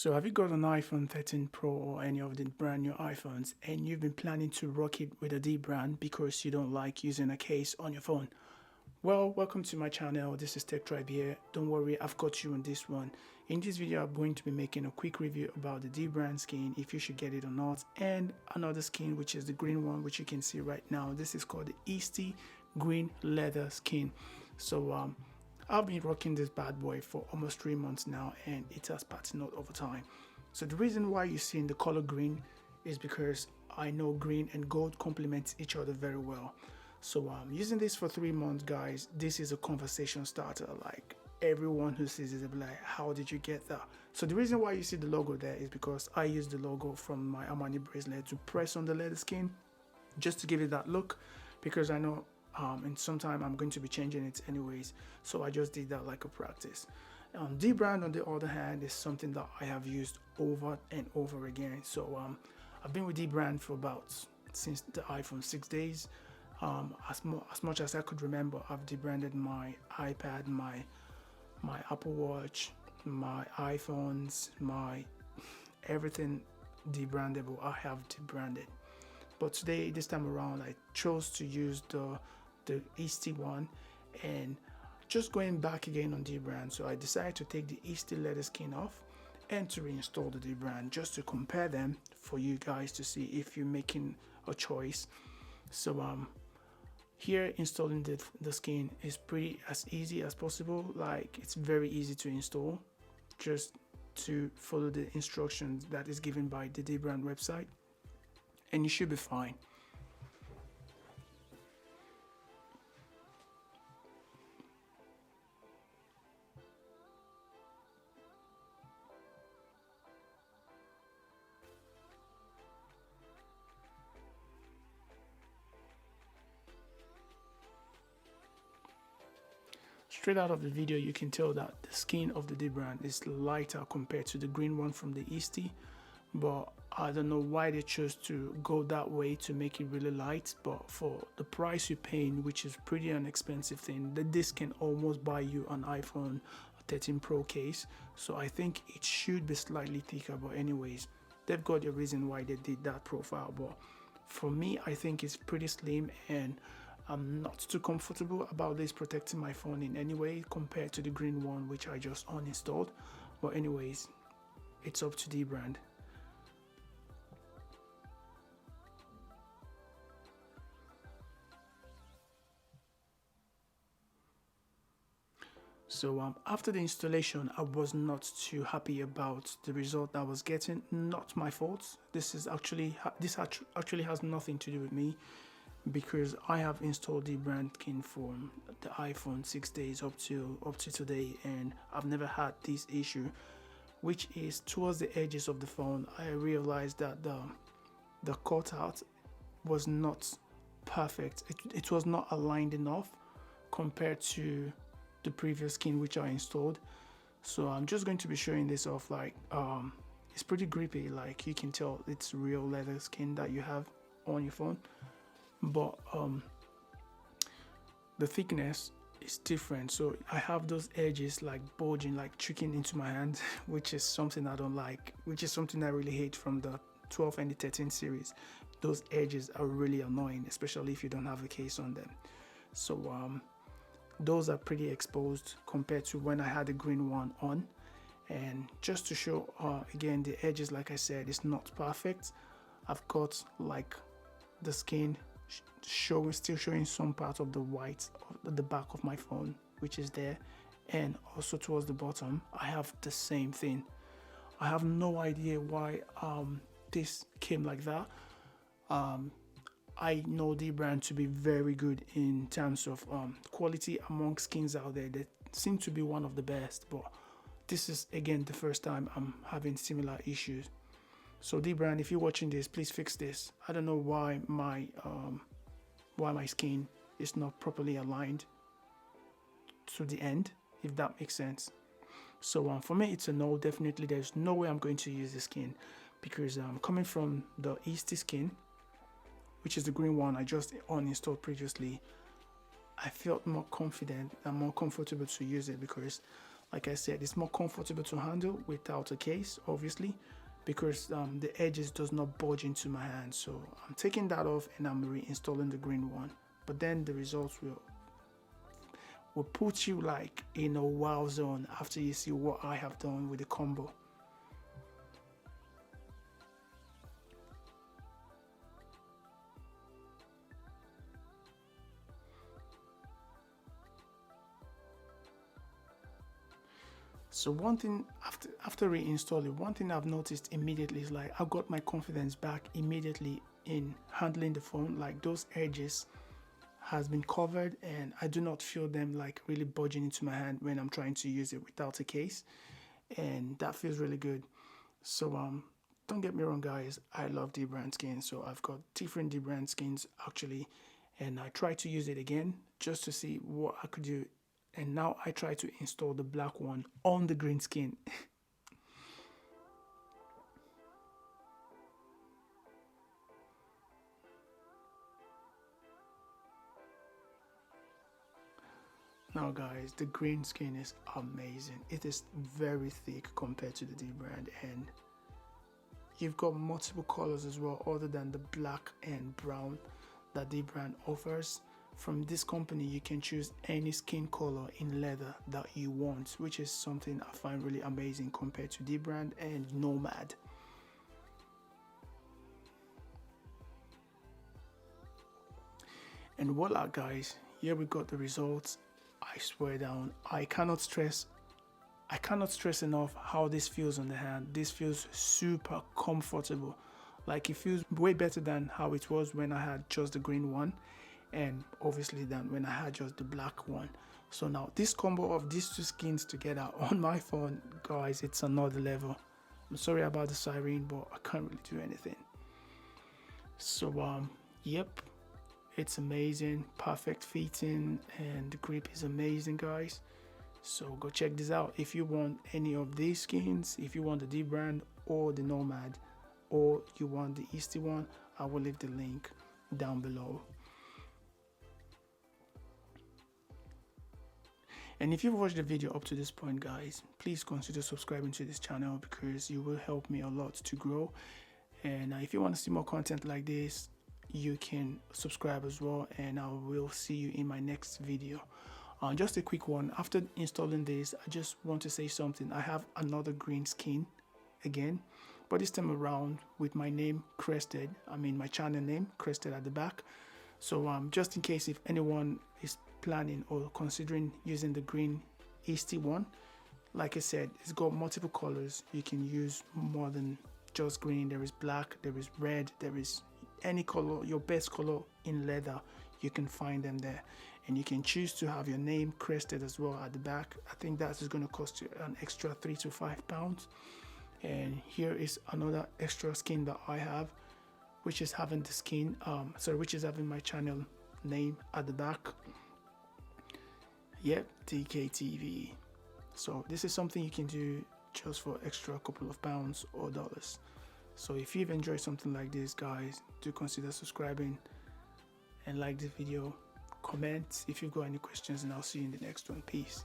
So have you got an iPhone 13 Pro or any of the brand new iPhones and you've been planning to rock it with a Dbrand because you don't like using a case on your phone? Well, welcome to my channel. This is Tech Tribe here. Don't worry, I've got you on this one. In this video, I'm going to be making a quick review about the Dbrand skin, if you should get it or not, and another skin, which is the green one, which you can see right now. This is called the Easty Green Leather Skin. So I've been rocking this bad boy for almost 3 months now, and it has patterned over time. So the reason why you're seeing the color green is because I know green and gold complement each other very well. So using this for 3 months, guys, this is a conversation starter. Like, everyone who sees it will be like, how did you get that? So the reason why you see the logo there is because I used the logo from my Armani bracelet to press on the leather skin just to give it that look, because I know in some time I'm going to be changing it anyways, so I just did that like a practice. Dbrand, on the other hand, is something that I have used over and over again. So I've been with Dbrand for since the iPhone 6 days. As much as I could remember, I've debranded my iPad, my Apple Watch, my iPhones, my everything debrandable I have debranded. But today, this time around, I chose to use the Easty one, and just going back again on Dbrand. So I decided to take the Easty leather skin off and to reinstall the Dbrand just to compare them for you guys to see if you're making a choice. So here, installing the skin is pretty as easy as possible. Like, it's very easy to install, just to follow the instructions that is given by the Dbrand website, and you should be fine. Straight out of the video, you can tell that the skin of the Dbrand is lighter compared to the green one from the Easty, but I don't know why they chose to go that way to make it really light. But for the price you're paying, which is pretty an expensive thing, this can almost buy you an iPhone 13 Pro case. So I think it should be slightly thicker, but anyways, they've got a reason why they did that profile. But for me, I think it's pretty slim, and I'm not too comfortable about this protecting my phone in any way compared to the green one, which I just uninstalled. But anyways, it's up to Dbrand. So after the installation, I was not too happy about the result I was getting. Not my fault. This actually has nothing to do with me, because I have installed the brand skin for the iPhone 6 days up to today, and I've never had this issue, which is towards the edges of the phone. I realized that the cutout was not perfect. It was not aligned enough compared to the previous skin which I installed. So I'm just going to be showing this off. Like, it's pretty grippy. Like, you can tell it's real leather skin that you have on your phone, but the thickness is different. So I have those edges like bulging, like tricking into my hand, which is something I don't like, which is something I really hate from the 12 and the 13 series. Those edges are really annoying, especially if you don't have a case on them. So those are pretty exposed compared to when I had the green one on. And just to show again, the edges, like I said, is not perfect. I've got like the skin still showing some part of the white of the back of my phone, which is there, and also towards the bottom I have the same thing. I have no idea why this came like that. I know Dbrand to be very good in terms of quality among skins out there. They seem to be one of the best, but this is again the first time I'm having similar issues. So Dbrand, if you're watching this, please fix this. I don't know why my skin is not properly aligned to the end, if that makes sense. So for me, it's a no. Definitely, there's no way I'm going to use the skin, because coming from the Easty skin, which is the green one I just uninstalled previously, I felt more confident and more comfortable to use it, because Like I said, it's more comfortable to handle without a case, obviously, because the edges does not budge into my hand. So I'm taking that off and I'm reinstalling the green one. But then the results will put you like in a wow zone after you see what I have done with the combo. So one thing after reinstalling, one thing I've noticed immediately is like I got my confidence back immediately in handling the phone. Like those edges has been covered and I do not feel them like really budging into my hand when I'm trying to use it without a case, and that feels really good. So don't get me wrong guys, I love Dbrand skins, so I've got different Dbrand skins actually, and I try to use it again just to see what I could do, and now I try to install the black one on the green skin. Now guys, the green skin is amazing. It is very thick compared to the Dbrand, and you've got multiple colors as well other than the black and brown that Dbrand offers. From this company you can choose any skin color in leather that you want, which is something I find really amazing compared to Dbrand and Nomad. And voila guys, here we got the results. I swear down, I cannot stress enough how this feels on the hand. This feels super comfortable. Like it feels way better than how it was when I had just the green one, and obviously than when I had just the black one. So now this combo of these two skins together on my phone, guys, it's another level. I'm sorry about the siren, but I can't really do anything. So yep, it's amazing, perfect fitting, and the grip is amazing guys. So go check this out if you want any of these skins. If you want the Dbrand or the Nomad, or you want the Easty one, I will leave the link down below. And if you've watched the video up to this point guys, please consider subscribing to this channel because you will help me a lot to grow. And if you want to see more content like this, you can subscribe as well, and I will see you in my next video. Just a quick one, after installing this, I just want to say something. I have another green skin again, but this time around with my name crested, I mean my channel name crested at the back. So just in case if anyone is planning or considering using the green Easty one, like I said, it's got multiple colors. You can use more than just green. There is black, there is red, there is any color, your best color in leather, you can find them there. And you can choose to have your name crested as well at the back. I think that is going to cost you an extra £3 to £5. And here is another extra skin that I have, which is having the skin, which is having my channel name at the back. Yep, DKTV. So this is something you can do just for extra couple of pounds or dollars. So if you've enjoyed something like this guys, do consider subscribing and like this video. Comment if you've got any questions, and I'll see you in the next one. Peace.